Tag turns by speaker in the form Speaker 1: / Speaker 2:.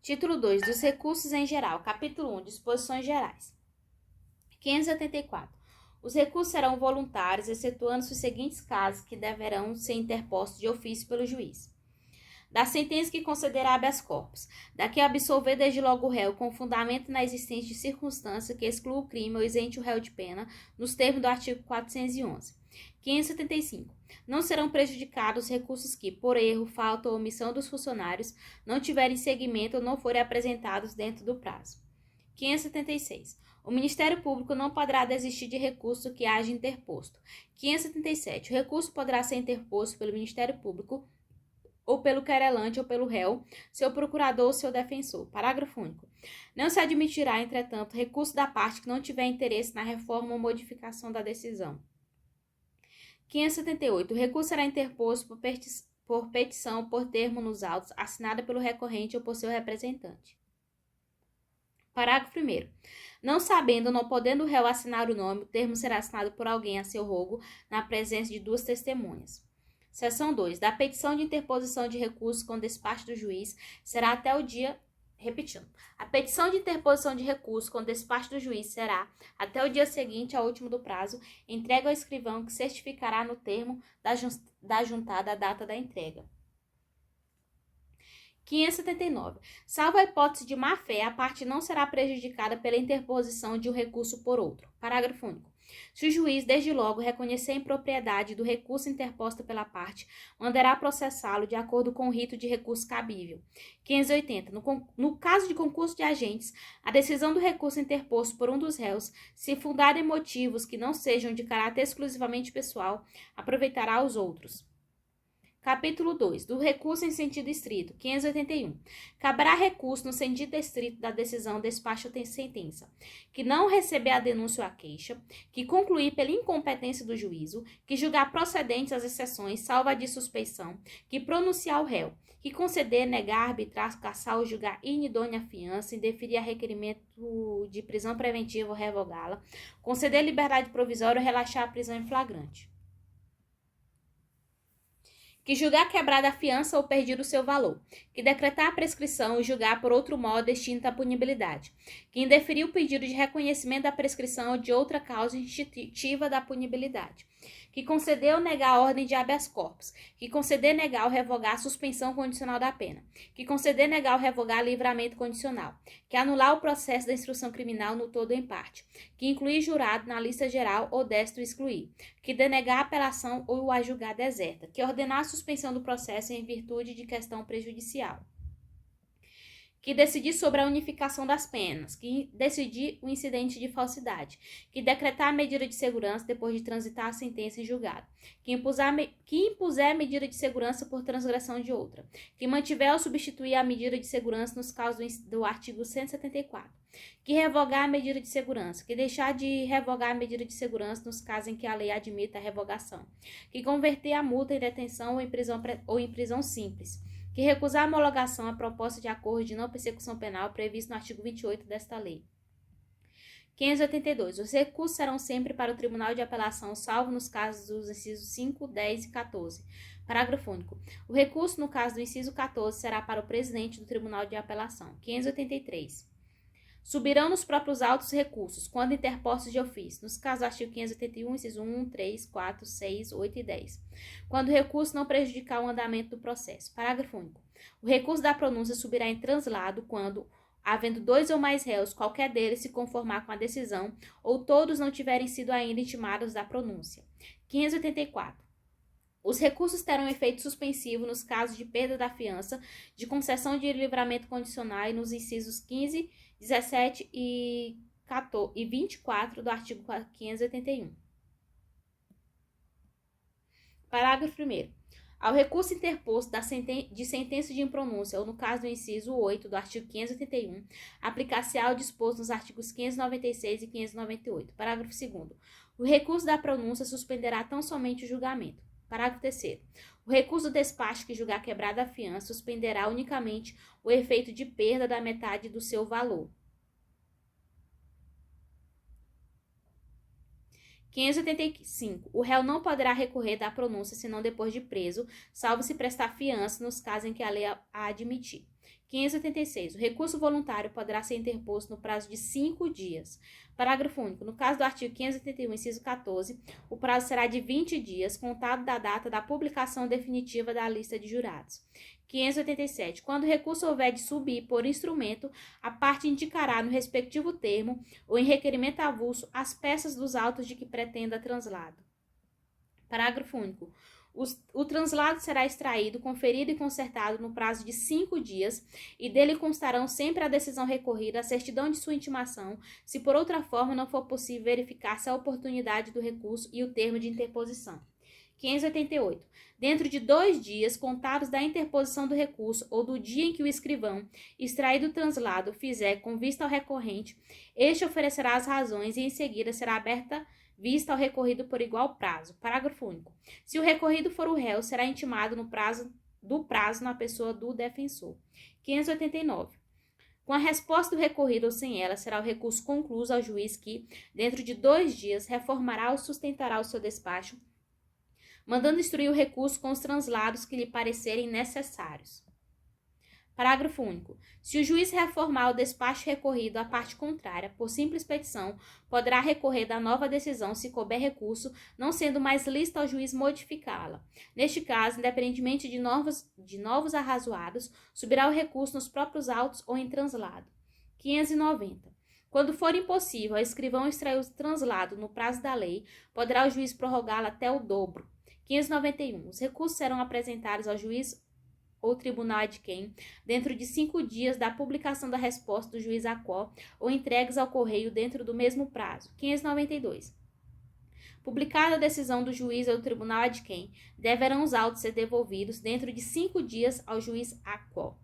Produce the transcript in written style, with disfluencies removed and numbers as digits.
Speaker 1: Título 2 dos recursos em geral. Capítulo 1 disposições gerais. 584. Os recursos serão voluntários, excetuando-se os seguintes casos que deverão ser interpostos de ofício pelo juiz: da sentença que concederá habeas corpus, da que absolver desde logo o réu com fundamento na existência de circunstância que exclua o crime ou isente o réu de pena, nos termos do artigo 411. 575. Não serão prejudicados recursos que, por erro, falta ou omissão dos funcionários, não tiverem seguimento ou não forem apresentados dentro do prazo. 576. O Ministério Público não poderá desistir de recurso que haja interposto. 577. O recurso poderá ser interposto pelo Ministério Público ou pelo querelante ou pelo réu, seu procurador ou seu defensor. Parágrafo único. Não se admitirá, entretanto, recurso da parte que não tiver interesse na reforma ou modificação da decisão. 578. O recurso será interposto por petição ou por termo nos autos, assinada pelo recorrente ou por seu representante. Parágrafo 1º. Não sabendo ou não podendo o réu assinar o nome, o termo será assinado por alguém a seu rogo, na presença de duas testemunhas. Seção 2. Da petição de interposição de recurso com despacho do juiz será até o dia... Repetindo. A petição de interposição de recurso com despacho do juiz será, até o dia seguinte ao último do prazo, entregue ao escrivão que certificará no termo da juntada a data da entrega. 579. Salvo a hipótese de má-fé, a parte não será prejudicada pela interposição de um recurso por outro. Parágrafo único. Se o juiz, desde logo, reconhecer a impropriedade do recurso interposto pela parte, mandará processá-lo de acordo com o rito de recurso cabível. 580. No caso de concurso de agentes, a decisão do recurso interposto por um dos réus, se fundada em motivos que não sejam de caráter exclusivamente pessoal, aproveitará os outros. Capítulo 2. Do recurso em sentido estrito. 581. Caberá recurso no sentido estrito da decisão, despacho ou sentença, que não receber a denúncia ou a queixa, que concluir pela incompetência do juízo, que julgar procedentes as exceções, salvo a de suspeição, que pronunciar o réu, que conceder, negar, arbitrar, cassar ou julgar inidônea a fiança, indeferir a requerimento de prisão preventiva ou revogá-la, conceder liberdade provisória ou relaxar a prisão em flagrante. Que julgar quebrada a fiança ou perdido o seu valor, que decretar a prescrição e julgar por outro modo extinta a punibilidade, que indeferir o pedido de reconhecimento da prescrição ou de outra causa institutiva da punibilidade, que conceder ou negar a ordem de habeas corpus, que conceder, negar ou revogar a suspensão condicional da pena, que conceder, negar ou revogar livramento condicional, que anular o processo da instrução criminal no todo ou em parte, que incluir jurado na lista geral ou desta o excluir, que denegar a apelação ou a julgar deserta, que ordenar a suspensão do processo em virtude de questão prejudicial, que decidir sobre a unificação das penas, que decidir o incidente de falsidade, que decretar a medida de segurança depois de transitar a sentença em julgado, que impuser a medida de segurança por transgressão de outra, que mantiver ou substituir a medida de segurança nos casos do artigo 174, que revogar a medida de segurança, que deixar de revogar a medida de segurança nos casos em que a lei admita a revogação, que converter a multa em detenção ou em prisão simples, que recusar a homologação à proposta de acordo de não persecução penal previsto no artigo 28 desta lei. 582. Os recursos serão sempre para o Tribunal de Apelação, salvo nos casos dos incisos 5, 10 e 14. Parágrafo único. O recurso, no caso do inciso 14, será para o presidente do Tribunal de Apelação. 583. Subirão nos próprios autos recursos, quando interpostos de ofício, nos casos do artigo 581, inciso 1, 3, 4, 6, 8 e 10, quando o recurso não prejudicar o andamento do processo. Parágrafo único. O recurso da pronúncia subirá em translado quando, havendo dois ou mais réus, qualquer deles se conformar com a decisão, ou todos não tiverem sido ainda intimados da pronúncia. 584. Os recursos terão efeito suspensivo nos casos de perda da fiança, de concessão de livramento condicional e nos incisos 15, 17 e 24 do artigo 581. Parágrafo 1º. Ao recurso interposto de sentença de impronúncia, ou no caso do inciso 8 do artigo 581, aplicar-se-á o disposto nos artigos 596 e 598. Parágrafo 2º. O recurso da pronúncia suspenderá tão somente o julgamento. Parágrafo 3º. O recurso do despacho que julgar quebrada a fiança suspenderá unicamente o efeito de perda da metade do seu valor. 585. O réu não poderá recorrer da pronúncia senão depois de preso, salvo se prestar fiança nos casos em que a lei a admitir. 586. O recurso voluntário poderá ser interposto no prazo de 5 dias. Parágrafo único. No caso do artigo 581, inciso 14, o prazo será de 20 dias, contado da data da publicação definitiva da lista de jurados. 587. Quando o recurso houver de subir por instrumento, a parte indicará no respectivo termo ou em requerimento avulso as peças dos autos de que pretenda translado. Parágrafo único. O translado será extraído, conferido e consertado no prazo de 5 dias e dele constarão sempre a decisão recorrida, a certidão de sua intimação, se por outra forma não for possível verificar-se a oportunidade do recurso e o termo de interposição. 588. Dentro de 2 dias, contados da interposição do recurso ou do dia em que o escrivão, extraído o translado, fizer com vista ao recorrente, este oferecerá as razões e em seguida será aberta vista ao recorrido por igual prazo. Parágrafo único. Se o recorrido for o réu, será intimado no prazo na pessoa do defensor. 589. Com a resposta do recorrido ou sem ela, será o recurso concluído ao juiz que, dentro de 2 dias, reformará ou sustentará o seu despacho, mandando instruir o recurso com os translados que lhe parecerem necessários. Parágrafo único. Se o juiz reformar o despacho recorrido à parte contrária, por simples petição, poderá recorrer da nova decisão se couber recurso, não sendo mais lícito ao juiz modificá-la. Neste caso, independentemente de novos arrazoados, subirá o recurso nos próprios autos ou em translado. 590. Quando for impossível ao escrivão extrair o translado no prazo da lei, poderá o juiz prorrogá-lo até o dobro. 591. Os recursos serão apresentados ao juiz ou tribunal adquém, dentro de 5 dias da publicação da resposta do juiz à qual, ou entregues ao correio dentro do mesmo prazo. 592. Publicada a decisão do juiz ou do tribunal adquém, deverão os autos ser devolvidos dentro de 5 dias ao juiz à qual.